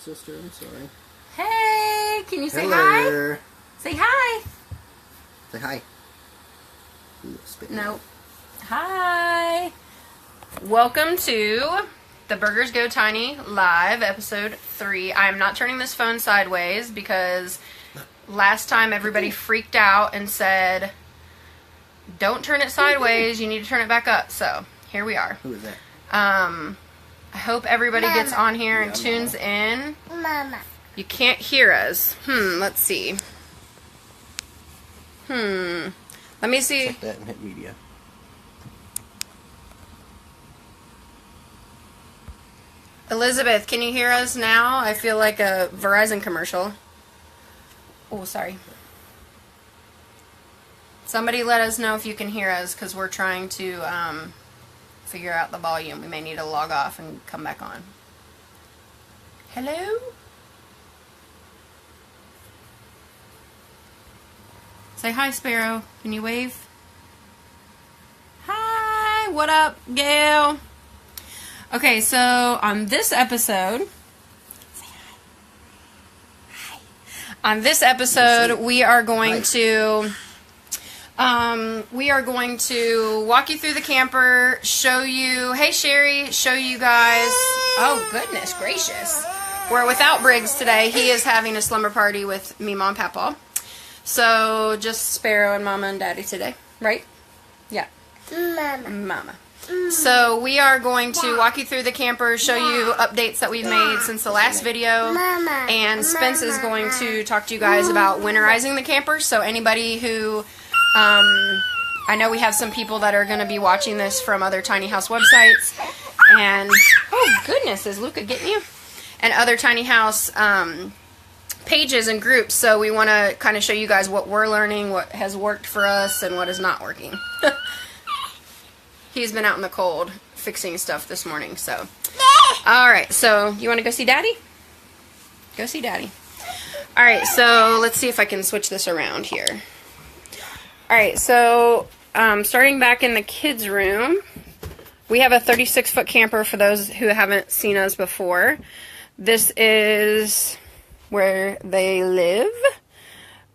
sister. I'm sorry. Hey, can you say Hello. hi? Say hi. Say hi. Ooh, spit. No. Hi. Welcome to the Burgers Go Tiny Live, episode 3. I am not turning this phone sideways because last time everybody freaked out and said, don't turn it sideways, you need to turn it back up. So, here we are. Who is that? I hope everybody gets on here and tunes in. Mama. You can't hear us. Let's see. Let me see. Check that and hit media. Elizabeth, can you hear us now? I feel like a Verizon commercial. Oh, sorry. Somebody let us know if you can hear us because we're trying to figure out the volume. We may need to log off and come back on. Hello? Say hi, Sparrow. Can you wave? Hi, what up, Gail? Okay, so on this episode, say hi. On this episode, we are going to walk you through the camper, show you, hey Sherry, show you guys, oh goodness gracious, we're without Briggs today. He is having a slumber party with me, Mom, Papa. So just Sparrow and Mama and Daddy today, right? Yeah. Mama. So we are going to walk you through the camper, show you updates that we've made since the last video, and Spence is going to talk to you guys about winterizing the camper. So anybody who, I know we have some people that are going to be watching this from other tiny house websites, and, oh goodness, is Luca getting you? And other tiny house pages and groups, so we want to kind of show you guys what we're learning, what has worked for us, and what is not working. He's been out in the cold fixing stuff this morning, so. Alright, so you want to go see Daddy? Go see Daddy. Alright, so let's see if I can switch this around here. Alright, so starting back in the kids' room, we have a 36-foot camper for those who haven't seen us before. This is where they live.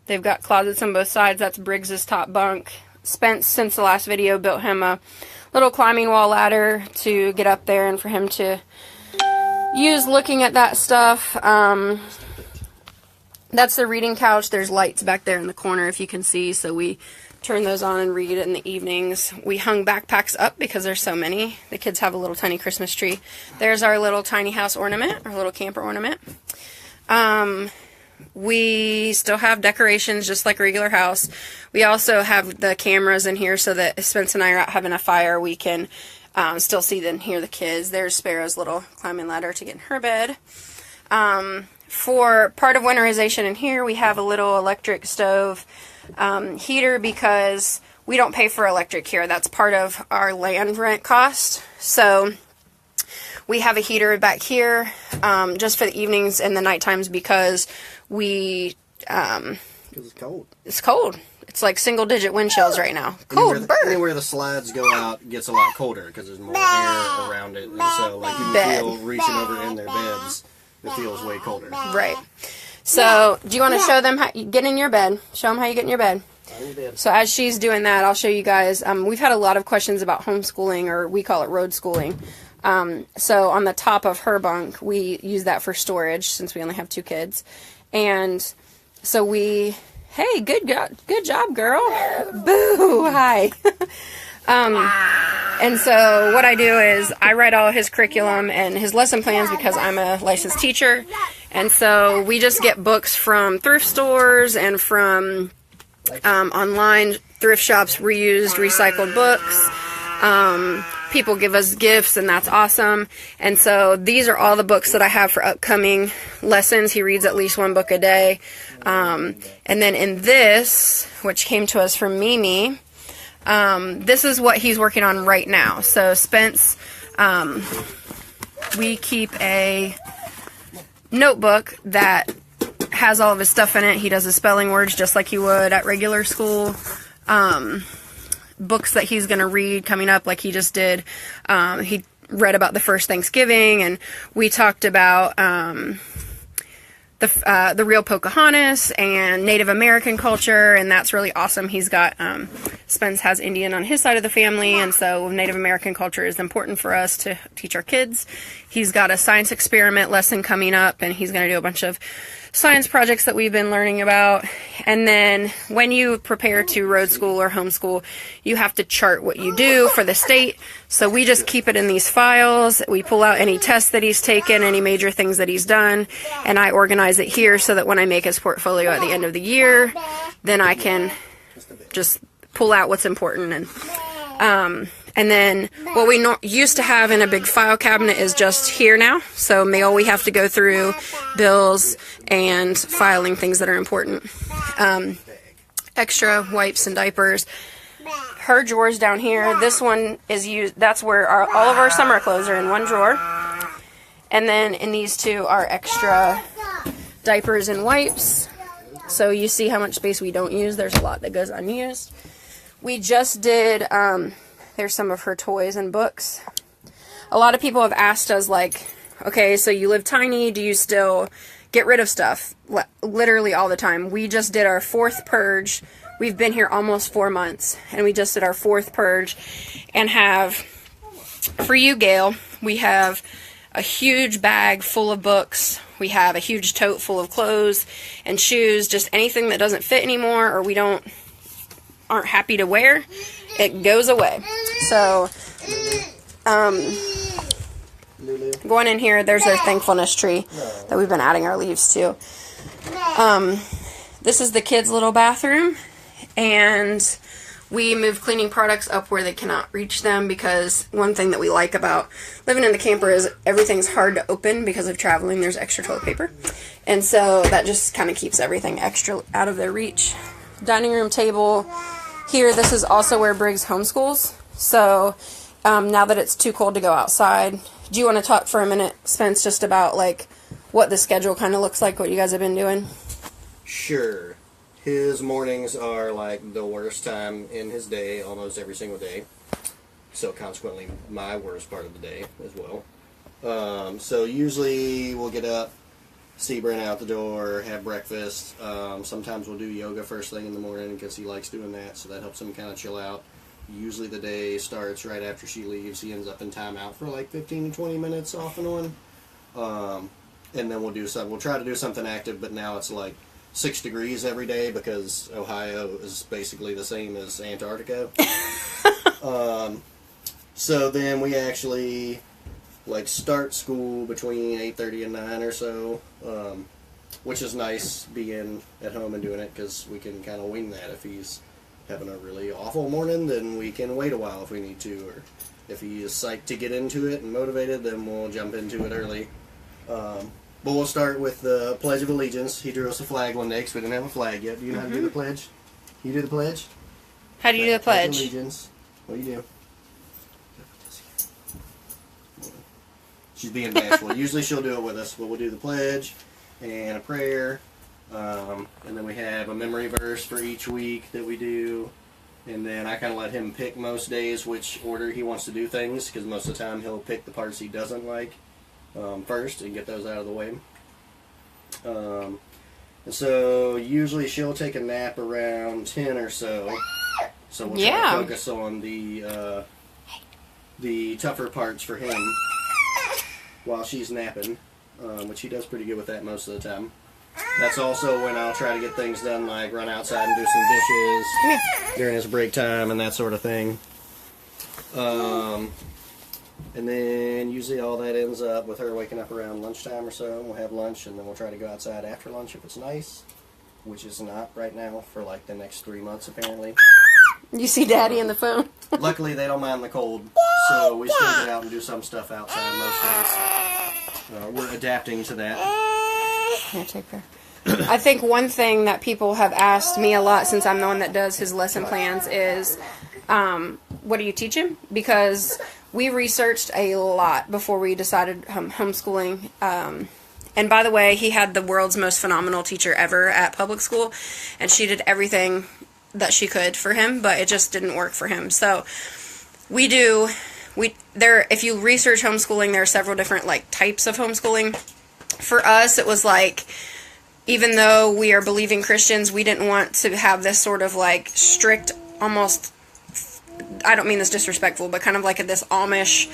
They've got closets on both sides. That's Briggs's top bunk. Spence, since the last video, built him a little climbing wall ladder to get up there and for him to use looking at that stuff. That's the reading couch. There's lights back there in the corner if you can see, so we turn those on and read in the evenings. We hung backpacks up because there's so many. The kids have a little tiny Christmas tree. There's our little tiny house ornament, our little camper ornament. We still have decorations just like a regular house. We also have the cameras in here so that if Spence and I are out having a fire, we can still see and hear the kids. There's Sparrow's little climbing ladder to get in her bed. For part of winterization in here, we have a little electric stove heater because we don't pay for electric here. That's part of our land rent cost. So we have a heater back here just for the evenings and the night times because we... Because it's cold. It's cold. It's like single-digit wind chills right now. Cold bird. Anywhere the slides go out gets a lot colder because there's more air around it. And so like you can feel reaching over in their beds, it feels way colder. Right. So, do you want to show them how you get in your bed? Show them how you get in your bed. So as she's doing that, I'll show you guys. We've had a lot of questions about homeschooling, or we call it road schooling. So on the top of her bunk, we use that for storage since we only have 2 kids. And so hey, good job, girl. Boo, hi. And so what I do is I write all his curriculum and his lesson plans because I'm a licensed teacher. And so we just get books from thrift stores and from online thrift shops, reused, recycled books. People give us gifts, and that's awesome. And so these are all the books that I have for upcoming lessons. He reads at least 1 book a day. And then in this, which came to us from Mimi, this is what he's working on right now. So Spence, we keep a notebook that has all of his stuff in it. He does his spelling words just like he would at regular school. Books that he's going to read coming up like he just did. He read about the first Thanksgiving, and we talked about the real Pocahontas and Native American culture, and that's really awesome. He's got Spence has Indian on his side of the family, and so Native American culture is important for us to teach our kids. He's got a science experiment lesson coming up, and he's going to do a bunch of science projects that we've been learning about. And then when you prepare to road school or homeschool, you have to chart what you do for the state. So we just keep it in these files. We pull out any tests that he's taken, any major things that he's done, and I organize it here so that when I make his portfolio at the end of the year, then I can just pull out what's important. And then what we used to have in a big file cabinet is just here now. So mail we have to go through, bills, and filing things that are important. Extra wipes and diapers. Her drawers down here, this one is used, that's where all of our summer clothes are in one drawer. And then in these two are extra diapers and wipes. So you see how much space we don't use. There's a lot that goes unused. We just did... there's some of her toys and books. A lot of people have asked us, like, okay, so you live tiny, do you still get rid of stuff? Literally all the time. We just did our 4th purge. We've been here almost 4 months, and we just did our 4th purge, and have, for you, Gail, we have a huge bag full of books. We have a huge tote full of clothes and shoes, just anything that doesn't fit anymore, or we aren't happy to wear, it goes away. So, going in here, there's our thankfulness tree that we've been adding our leaves to. This is the kids' little bathroom, and we move cleaning products up where they cannot reach them, because one thing that we like about living in the camper is everything's hard to open because of traveling. There's extra toilet paper, and so that just kind of keeps everything extra out of their reach. Dining room table. Here, this is also where Briggs homeschools. So now that it's too cold to go outside, do you want to talk for a minute, Spence, just about like what the schedule kind of looks like, what you guys have been doing? Sure. His mornings are like the worst time in his day, almost every single day. So consequently, my worst part of the day as well. So usually we'll get up, see Brent out the door, have breakfast. Sometimes we'll do yoga first thing in the morning because he likes doing that, so that helps him kind of chill out. Usually the day starts right after she leaves. He ends up in timeout for like 15 to 20 minutes off and on. And then we'll try to do something active, but now it's like 6 degrees every day because Ohio is basically the same as Antarctica. So then we actually start school between 8:30 and 9 or so, which is nice being at home and doing it because we can kind of wing that. If he's having a really awful morning, then we can wait a while if we need to, or if he is psyched to get into it and motivated, then we'll jump into it early. But we'll start with the Pledge of Allegiance. He drew us a flag one day because we didn't have a flag yet. Do you know how to do the pledge? You do the pledge? How do you do the pledge? Allegiance. What do you do? She's being bashful. Usually she'll do it with us, but we'll do the pledge and a prayer, and then we have a memory verse for each week that we do, and then I kind of let him pick most days which order he wants to do things, because most of the time he'll pick the parts he doesn't like first and get those out of the way. And so usually she'll take a nap around 10 or so, so we'll try to focus on the tougher parts for him while she's napping, which he does pretty good with that most of the time. That's also when I'll try to get things done, like run outside and do some dishes during his break time and that sort of thing. And then usually all that ends up with her waking up around lunchtime or so, and we'll have lunch, and then we'll try to go outside after lunch if it's nice, which is not right now for like the next 3 months apparently. You see Daddy in the phone? Luckily, they don't mind the cold, so we still get out and do some stuff outside most days. We're adapting to that. Here, take her. I think one thing that people have asked me a lot, since I'm the one that does his lesson plans, is what do you teach him? Because we researched a lot before we decided homeschooling. And by the way, he had the world's most phenomenal teacher ever at public school, and she did everything that she could for him, but it just didn't work for him. So if you research homeschooling, there are several different types of homeschooling. For us, it was even though we are believing Christians, we didn't want to have this sort of like strict, almost, I don't mean this disrespectful, but kind of like this Amish,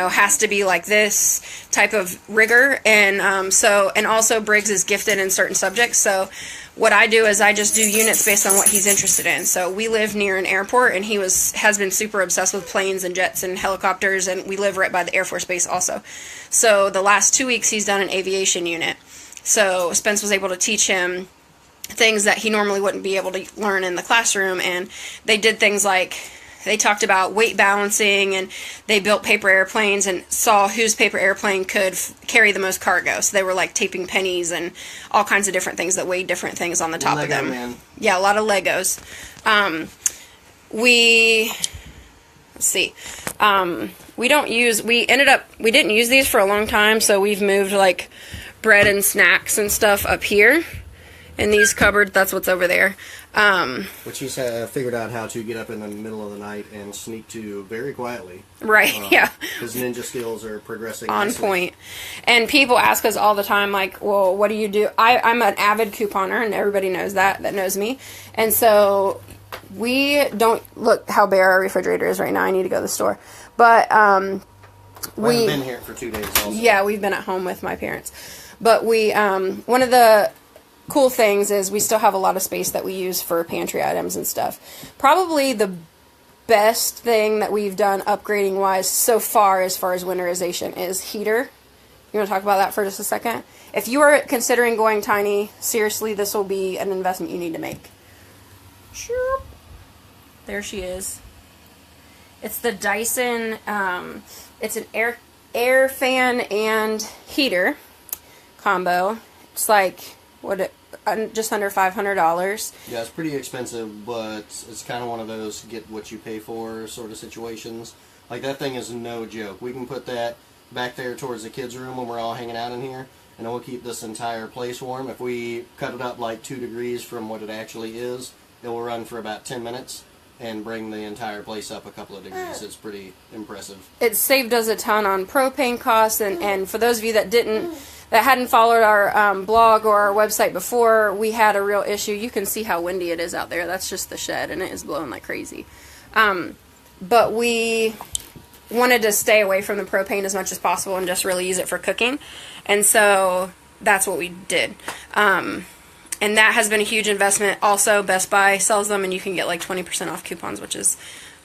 has to be like this type of rigor. And and also Briggs is gifted in certain subjects. So what I do is I just do units based on what he's interested in. So we live near an airport, and he has been super obsessed with planes and jets and helicopters, and we live right by the Air Force Base also. So the last 2 weeks he's done an aviation unit. So Spence was able to teach him things that he normally wouldn't be able to learn in the classroom, and they did things like they talked about weight balancing, and they built paper airplanes and saw whose paper airplane could carry the most cargo. So they were like taping pennies and all kinds of different things that weighed different things on the top of them. Man. Yeah, a lot of Legos. We didn't use these for a long time, so we've moved like bread and snacks and stuff up here in these cupboards. That's what's over there. Which he's figured out how to get up in the middle of the night and sneak to very quietly. Right, yeah. His ninja skills are progressing on nicely. point. And people ask us all the time, like, well, what do you do? I'm an avid couponer, and everybody knows that knows me. And so we don't, look how bare our refrigerator is right now. I need to go to the store. But we've been here for 2 days also. Yeah, we've been at home with my parents. But we, one of the cool things is we still have a lot of space that we use for pantry items and stuff. Probably the best thing that we've done upgrading wise so far as winterization is heater. You want to talk about that for just a second? If you are considering going tiny, seriously, this will be an investment you need to make. Sure. There she is. It's the Dyson, it's an air fan and heater combo. It's like, just under $500. Yeah, it's pretty expensive, but it's kind of one of those get what you pay for sort of situations. Like, that thing is no joke. We can put that back there towards the kids' room when we're all hanging out in here, and it will keep this entire place warm. If we cut it up like 2 degrees from what it actually is, it will run for about 10 minutes and bring the entire place up a couple of degrees. It's pretty impressive. It saved us a ton on propane costs, and for those of you that hadn't followed our blog or our website before, we had a real issue. You can see how windy it is out there. That's just the shed, and it is blowing like crazy. But we wanted to stay away from the propane as much as possible and just really use it for cooking. And so that's what we did. And that has been a huge investment. Also, Best Buy sells them, and you can get like 20% off coupons, which is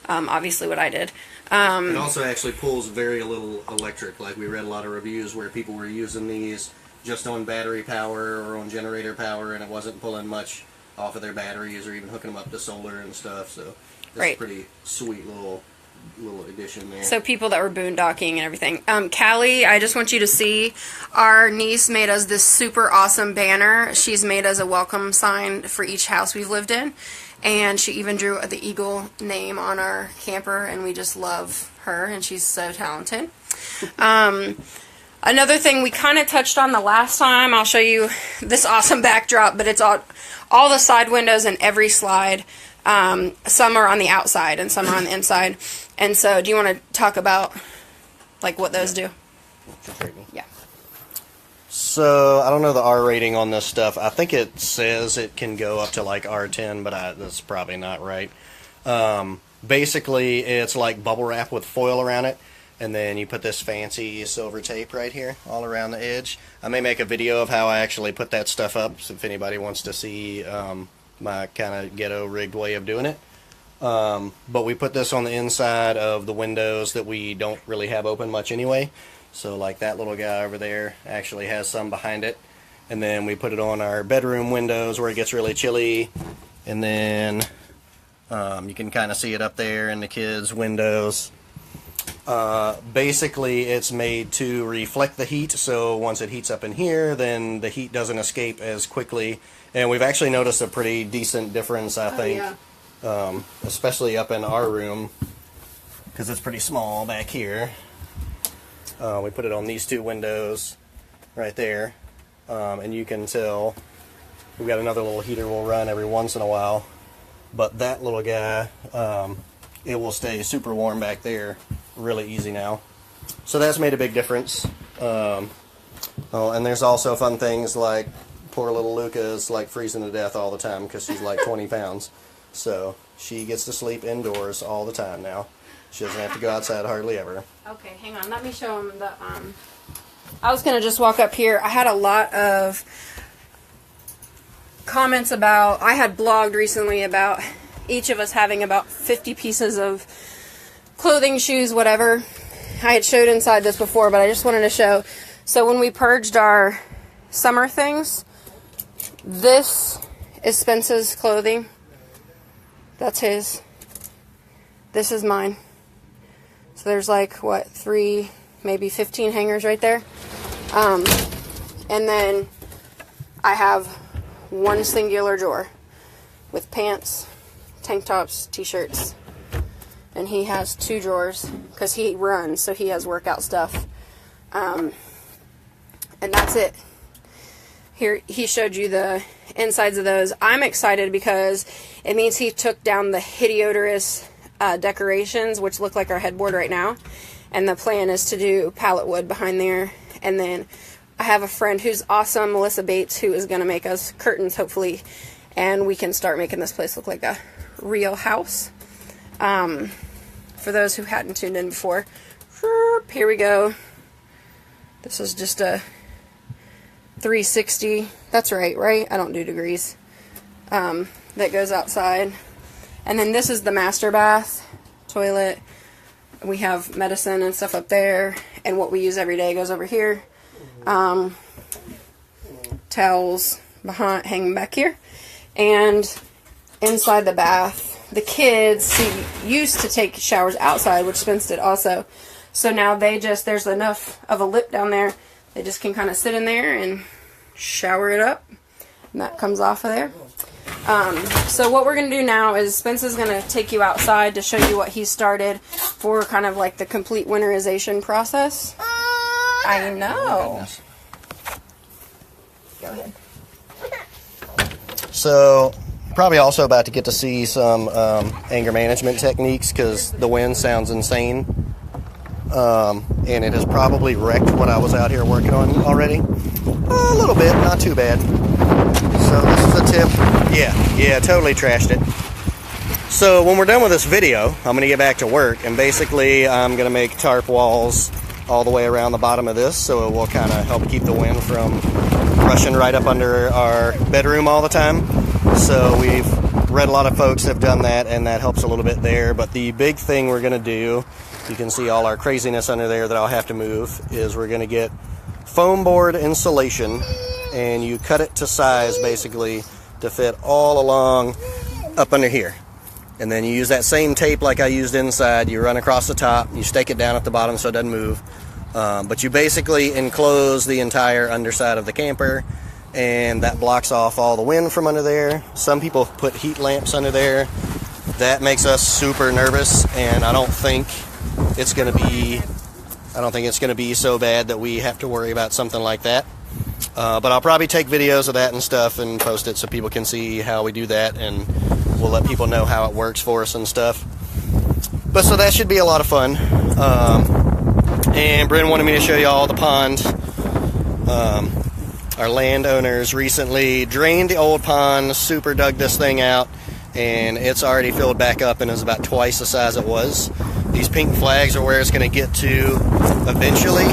obviously what I did. It also actually pulls very little electric. Like, we read a lot of reviews where people were using these just on battery power or on generator power, and it wasn't pulling much off of their batteries or even hooking them up to solar and stuff. So it's a pretty sweet little addition there. So people that were boondocking and everything. Callie, I just want you to see, our niece made us this super awesome banner. She's made us a welcome sign for each house we've lived in. And she even drew the eagle name on our camper, and we just love her, and she's so talented. Another thing we kind of touched on the last time, I'll show you this awesome backdrop, but it's all the side windows and every slide. Some are on the outside and some are on the inside. And so, do you want to talk about like what those do? Yeah. So, I don't know the R rating on this stuff. I think it says it can go up to like R10, but that's probably not right. Basically, it's like bubble wrap with foil around it, and then you put this fancy silver tape right here all around the edge. I may make a video of how I actually put that stuff up, so if anybody wants to see my kind of ghetto rigged way of doing it. But we put this on the inside of the windows that we don't really have open much anyway. So like that little guy over there actually has some behind it. And then we put it on our bedroom windows where it gets really chilly. And then you can kind of see it up there in the kids' windows. Basically it's made to reflect the heat, so once it heats up in here, then the heat doesn't escape as quickly. And we've actually noticed a pretty decent difference, I think. Yeah. Especially up in our room, because it's pretty small back here. We put it on these two windows right there, and you can tell we've got another little heater we'll run every once in a while, but that little guy, it will stay super warm back there really easy now. So that's made a big difference. And there's also fun things like poor little Luca is like freezing to death all the time because she's like 20 pounds. So she gets to sleep indoors all the time now. She doesn't have to go outside hardly ever. Okay, hang on. Let me show them the... I was going to just walk up here. I had a lot of comments about... I had blogged recently about each of us having about 50 pieces of clothing, shoes, whatever. I had showed inside this before, but I just wanted to show. So when we purged our summer things, this is Spence's clothing. That's his. This is mine. So there's like, what, 3, maybe 15 hangers right there. And then I have one singular drawer with pants, tank tops, t-shirts. And he has 2 drawers because he runs, so he has workout stuff. And that's it. Here, he showed you the insides of those. I'm excited because it means he took down the hideous decorations, which look like our headboard right now. And the plan is to do pallet wood behind there. And then I have a friend who's awesome, Melissa Bates, who is going to make us curtains, hopefully. And we can start making this place look like a real house. For those who hadn't tuned in before, here we go. This is just a 360. That's right? I don't do degrees. That goes outside. And then this is the master bath, toilet. We have medicine and stuff up there. And what we use every day goes over here. Towels hanging back here. And inside the bath, the kids used to take showers outside, which Spence did also. So now there's enough of a lip down there. They just can kind of sit in there and shower it up. And that comes off of there. So what we're going to do now is Spence is going to take you outside to show you what he started for kind of like the complete winterization process. I know. Go ahead. So... probably also about to get to see some anger management techniques because the wind sounds insane. And it has probably wrecked what I was out here working on already. A little bit, not too bad. So this is a tip. Yeah, totally trashed it. So when we're done with this video, I'm going to get back to work. And basically I'm going to make tarp walls all the way around the bottom of this. So it will kind of help keep the wind from rushing right up under our bedroom all the time. So we've read a lot of folks have done that, and that helps a little bit there. But the big thing we're going to do, you can see all our craziness under there that I'll have to move, is we're going to get foam board insulation, and you cut it to size basically to fit all along up under here. And then you use that same tape like I used inside. You run across the top, you stake it down at the bottom so it doesn't move. But you basically enclose the entire underside of the camper, and that blocks off all the wind from under there. Some people put heat lamps under there. That makes us super nervous, and I don't think it's going to be so bad that we have to worry about something like that. But I'll probably take videos of that and stuff and post it so people can see how we do that, and we'll let people know how it works for us and stuff. But so that should be a lot of fun. And Bryn wanted me to show you all the pond. Our landowners recently drained the old pond, super dug this thing out, and it's already filled back up and is about twice the size it was. These pink flags are where it's going to get to eventually.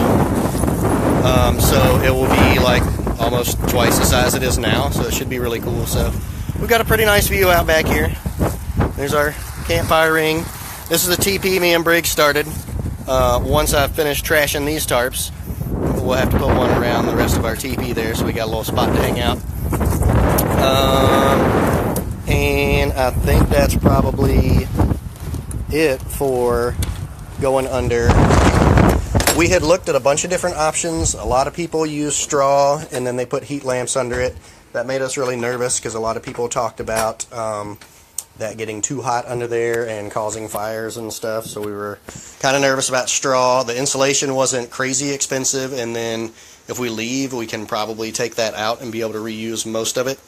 So it will be like almost twice the size it is now, so it should be really cool. So we've got a pretty nice view out back here. There's our campfire ring. This is the teepee me and Briggs started. Once I've finished trashing these tarps, we'll have to put one around the rest of our teepee there, so we got a little spot to hang out. And I think that's probably it for going under. We had looked at a bunch of different options. A lot of people use straw, and then they put heat lamps under it. That made us really nervous because a lot of people talked about that getting too hot under there and causing fires and stuff, so we were kind of nervous about straw. The insulation wasn't crazy expensive, and then if we leave, we can probably take that out and be able to reuse most of it.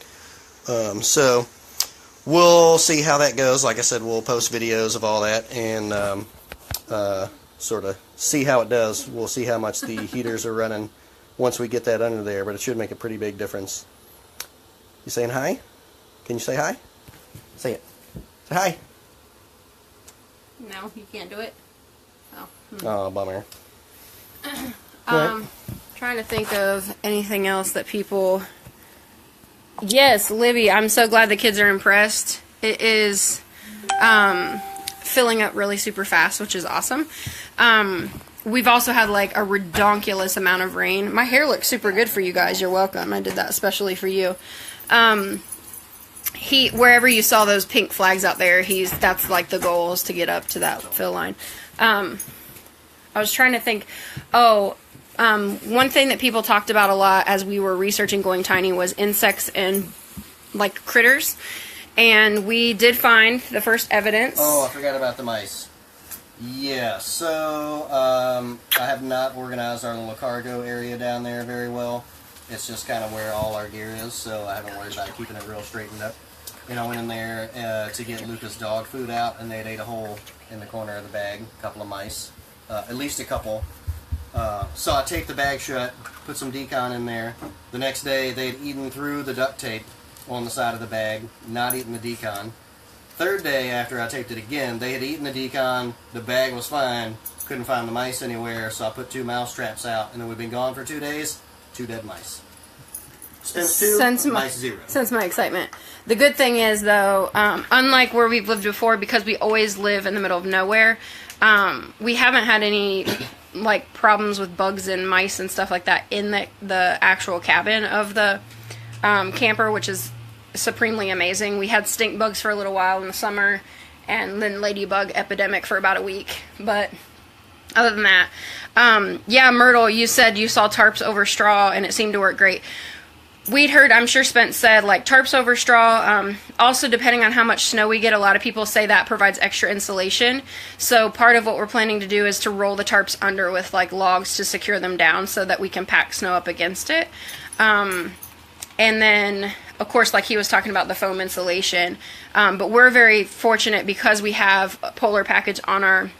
So we'll see how that goes. Like I said, we'll post videos of all that and sort of see how it does. We'll see how much the heaters are running once we get that under there, but it should make a pretty big difference. You saying hi? Can you say hi? Say it. Say hi. No, you can't do it. Oh. Oh, bummer. Trying to think of anything else that people... Yes, Libby, I'm so glad the kids are impressed. It is filling up really super fast, which is awesome. We've also had like a redonkulous amount of rain. My hair looks super good for you guys. You're welcome. I did that especially for you. Wherever you saw those pink flags out there, that's like the goal, is to get up to that fill line. I was trying to think. One thing that people talked about a lot as we were researching going tiny was insects and like critters, and we did find the first evidence. Oh, I forgot about the mice. Yeah, so I have not organized our little cargo area down there very well. It's just kind of where all our gear is, so I haven't worried about keeping it real straightened up. And I went in there to get Luca's dog food out, and they'd ate a hole in the corner of the bag, a couple of mice, at least a couple. So I taped the bag shut, put some decon in there. The next day, they'd eaten through the duct tape on the side of the bag, not eaten the decon. Third day after I taped it again, they had eaten the decon, the bag was fine, couldn't find the mice anywhere, so I put 2 mouse traps out, and then we've been gone for 2 days, 2 dead mice. Since mice 0. Since my excitement. The good thing is, though, unlike where we've lived before, because we always live in the middle of nowhere, we haven't had any like problems with bugs and mice and stuff like that in the actual cabin of the camper, which is supremely amazing. We had stink bugs for a little while in the summer, and then ladybug epidemic for about a week. But other than that, yeah, Myrtle, you said you saw tarps over straw, and it seemed to work great. We'd heard, I'm sure Spence said, like tarps over straw. Also, depending on how much snow we get, a lot of people say that provides extra insulation. So part of what we're planning to do is to roll the tarps under with like logs to secure them down so that we can pack snow up against it. And then, of course, like he was talking about the foam insulation. But we're very fortunate because we have a polar package on our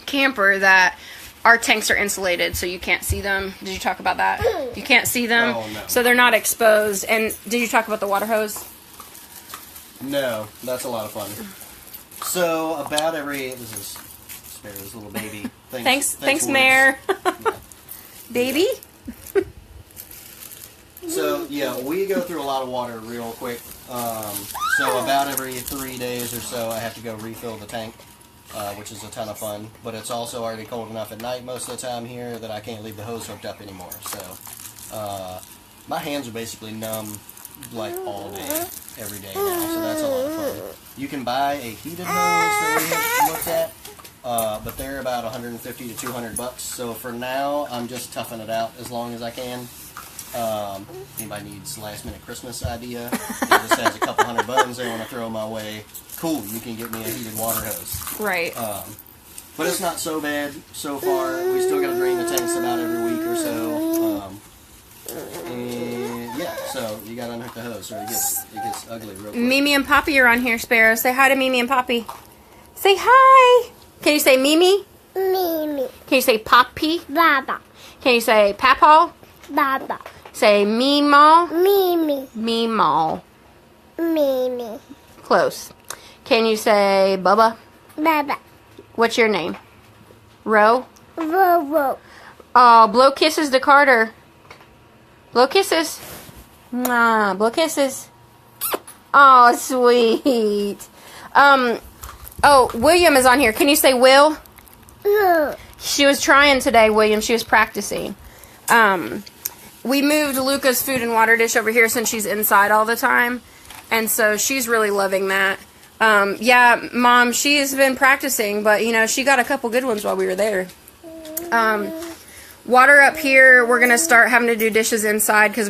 camper that our tanks are insulated, so you can't see them. Did you talk about that? You can't see them, oh, no. So they're not exposed. And did you talk about the water hose? No, that's a lot of fun. So about this is Sparrow's little baby. Thanks, Mare. Baby. So yeah, we go through a lot of water real quick. So about every 3 days or so, I have to go refill the tank. Which is a ton of fun, but it's also already cold enough at night most of the time here that I can't leave the hose hooked up anymore. So my hands are basically numb like all day, every day now, so that's a lot of fun. You can buy a heated hose that we have looked at, but they're about $150 to $200. So for now, I'm just toughing it out as long as I can. Anybody needs last minute Christmas idea? It just has a couple $100 buttons they want to throw my way. Cool, you can get me a heated water hose. Right. But it's not so bad so far. We still got to drain the tanks about every week or so. And yeah, so you got to unhook the hose, so it gets ugly real quick. Mimi and Poppy are on here, Sparrow. Say hi to Mimi and Poppy. Say hi. Can you say Mimi? Mimi. Can you say Poppy? Baba. Can you say Papaw? Baba. Say Meemaw? Mimi. Meemaw. Mimi. Close. Can you say Bubba? Baba. What's your name? Ro? Robo. Oh, blow kisses to Carter. Blow kisses. Mwah, blow kisses. Oh, sweet. Oh, William is on here. Can you say Will? No. She was trying today, William. She was practicing. We moved Luca's food and water dish over here since she's inside all the time. And so she's really loving that. Yeah, Mom, she's been practicing, but, you know, she got a couple good ones while we were there. Water up here, we're going to start having to do dishes inside because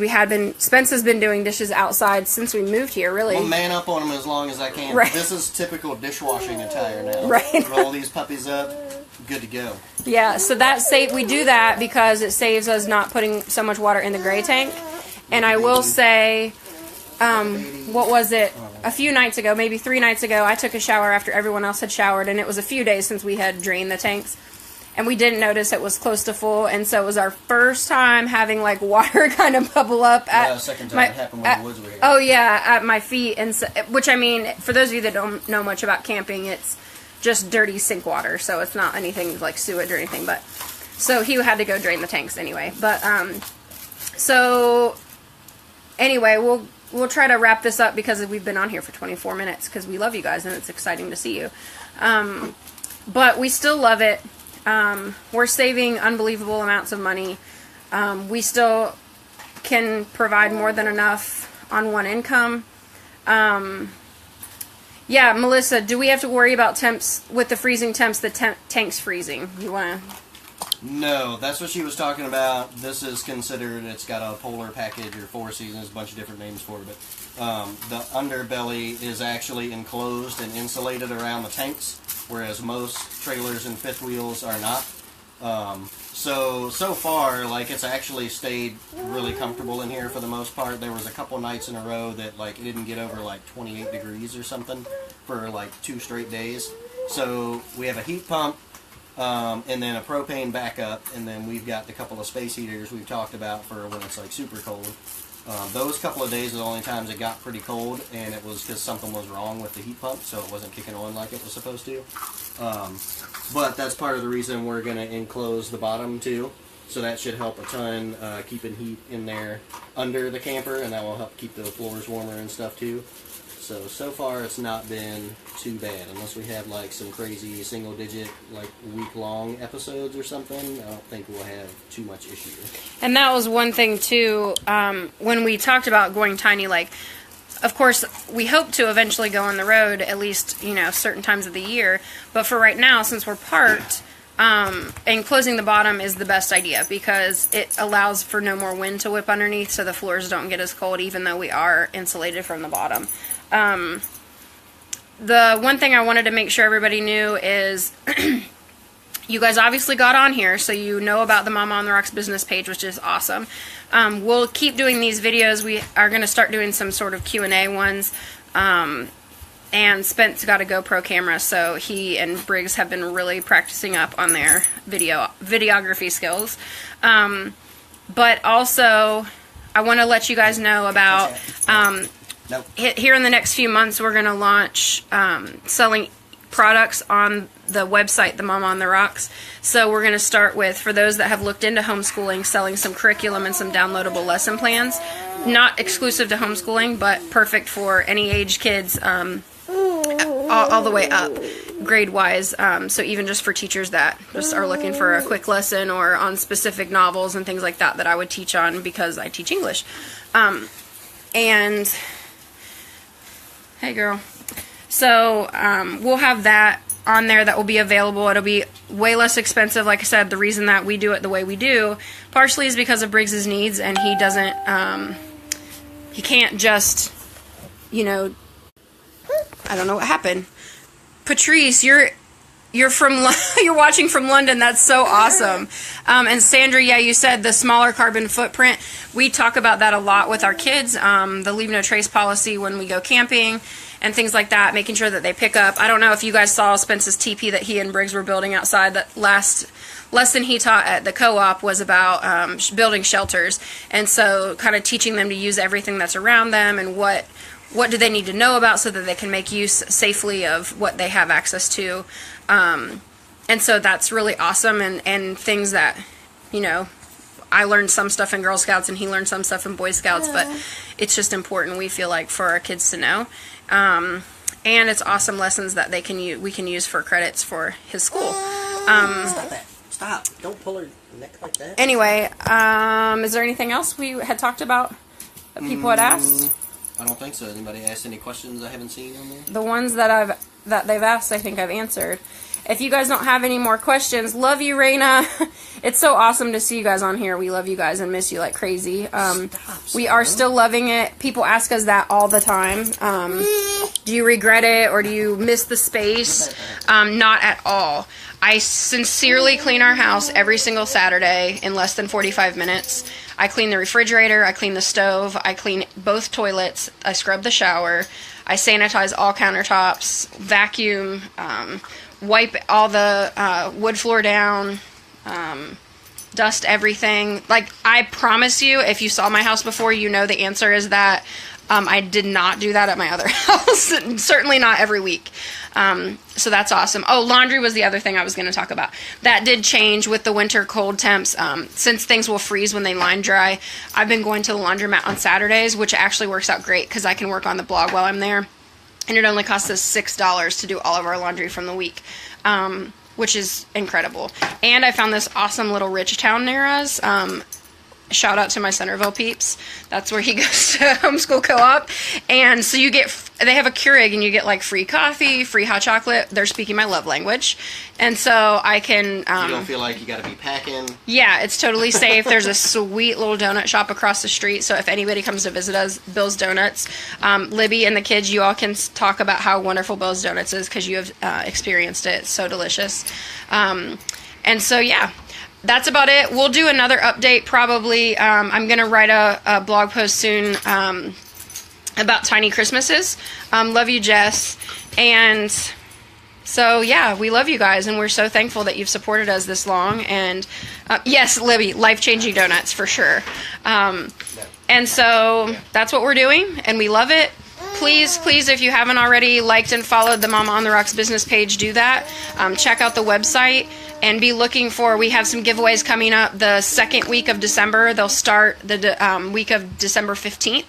Spence has been doing dishes outside since we moved here, really. I'll man up on them as long as I can. Right. This is typical dishwashing attire now. Right. Roll these puppies up, good to go. Yeah, so we do that because it saves us not putting so much water in the gray tank. And I will say, what was it? A few nights ago, maybe 3 nights ago, I took a shower after everyone else had showered, and it was a few days since we had drained the tanks. and we didn't notice it was close to full, and so it was our first time having like water kind of bubble up at second time it happened when the woods were here. Oh yeah, at my feet, and so, which I mean, for those of you that don't know much about camping, it's just dirty sink water, so it's not anything like sewage or anything. But so he had to go drain the tanks anyway. But so anyway, we'll try to wrap this up because we've been on here for 24 minutes because we love you guys and it's exciting to see you. But we still love it. We're saving unbelievable amounts of money. We still can provide more than enough on one income. Yeah, Melissa, do we have to worry about temps with the freezing temps, the tank's freezing? You want to... No, that's what she was talking about. This is considered, it's got a polar package or Four Seasons, a bunch of different names for it, but the underbelly is actually enclosed and insulated around the tanks, whereas most trailers and fifth wheels are not. So far, like, it's actually stayed really comfortable in here for the most part. There was a couple nights in a row that, like, it didn't get over, like, 28 degrees or something for, like, 2 straight days. So we have a heat pump, and then a propane backup, and then we've got the couple of space heaters we've talked about for when it's like super cold. Those couple of days are the only times it got pretty cold, and it was because something was wrong with the heat pump, so it wasn't kicking on like it was supposed to. But that's part of the reason we're going to enclose the bottom too, so that should help a ton keeping heat in there under the camper, and that will help keep the floors warmer and stuff too. So far it's not been too bad, unless we have like some crazy single-digit, like week-long episodes or something. I don't think we'll have too much issue. And that was one thing too, when we talked about going tiny, like, of course, we hope to eventually go on the road at least, you know, certain times of the year. But for right now, since we're parked, enclosing the bottom is the best idea because it allows for no more wind to whip underneath, so the floors don't get as cold, even though we are insulated from the bottom. The one thing I wanted to make sure everybody knew is you guys obviously got on here, so you know about the Mama on the Rocks business page, which is awesome. We'll keep doing these videos. We are going to start doing some sort of Q&A ones. And Spence got a GoPro camera, so he and Briggs have been really practicing up on their videography skills. But also, I want to let you guys know about... Here in the next few months, we're going to launch selling products on the website, the Mama on the Rocks. So we're going to start with, for those that have looked into homeschooling, selling some curriculum and some downloadable lesson plans. Not exclusive to homeschooling, but perfect for any age kids all the way up, grade-wise. So even just for teachers that just are looking for a quick lesson or on specific novels and things like that I would teach on because I teach English. And... Hey girl. So we'll have that on there that will be available. It'll be way less expensive. Like I said, the reason that we do it the way we do partially is because of Briggs's needs, and he doesn't he can't just, you know, I don't know what happened. Patrice, you're from you're watching from London. That's so awesome. And Sandra, yeah, you said the smaller carbon footprint. We talk about that a lot with our kids. The leave no trace policy when we go camping and things like that, making sure that they pick up. I don't know if you guys saw Spence's teepee that he and Briggs were building outside. That last lesson he taught at the co-op was about building shelters, and so kind of teaching them to use everything that's around them and what do they need to know about so that they can make use safely of what they have access to. And so that's really awesome, and things that, you know, I learned some stuff in Girl Scouts and he learned some stuff in Boy Scouts, but it's just important, we feel like, for our kids to know. And it's awesome lessons that we can use for credits for his school. Stop that. Stop. Don't pull her neck like that. Anyway, is there anything else we had talked about that people had asked? I don't think so. Anybody asked any questions I haven't seen on there? The ones that they've asked, I think I've answered. If you guys don't have any more questions, love you, Raina. It's so awesome to see you guys on here. We love you guys and miss you like crazy. We are still loving it. People ask us that all the time. Do you regret it or do you miss the space? Not at all. I sincerely clean our house every single Saturday in less than 45 minutes. I clean the refrigerator, I clean the stove, I clean both toilets, I scrub the shower, I sanitize all countertops, vacuum, wipe all the wood floor down, dust everything. Like, I promise you, if you saw my house before, you know the answer is that I did not do that at my other house. Certainly not every week. So that's awesome. Oh, laundry was the other thing I was going to talk about. That did change with the winter cold temps. Since things will freeze when they line dry, I've been going to the laundromat on Saturdays, which actually works out great because I can work on the blog while I'm there. And it only costs us $6 to do all of our laundry from the week, which is incredible. And I found this awesome little rich town near us. Shout out to my Centerville peeps. That's where he goes to homeschool co-op. And so they have a Keurig and you get like free coffee, free hot chocolate. They're speaking my love language. And so I can... you don't feel like you got to be packing. Yeah, it's totally safe. There's a sweet little donut shop across the street. So if anybody comes to visit us, Bill's Donuts, Libby and the kids, you all can talk about how wonderful Bill's Donuts is because you have experienced it. It's so delicious. And so, yeah. That's about it. We'll do another update probably. I'm going to write a blog post soon about tiny Christmases. Love you, Jess. And so, yeah, we love you guys, and we're so thankful that you've supported us this long. And, yes, Libby, life-changing donuts for sure. And so that's what we're doing, and we love it. Please, if you haven't already liked and followed the Mama on the Rocks business page, do that. Check out the website and be looking for, we have some giveaways coming up the second week of December. They'll start the week of December 15th.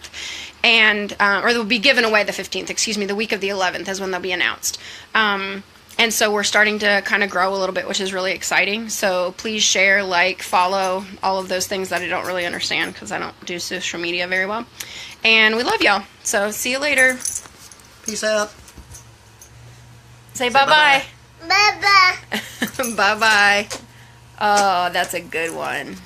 And, or they'll be given away the 15th, excuse me, the week of the 11th is when they'll be announced. And so we're starting to kind of grow a little bit, which is really exciting. So please share, like, follow, all of those things that I don't really understand because I don't do social media very well. And we love y'all. So see you later. Peace out. Say bye-bye. Bye-bye. Bye-bye. Oh, that's a good one.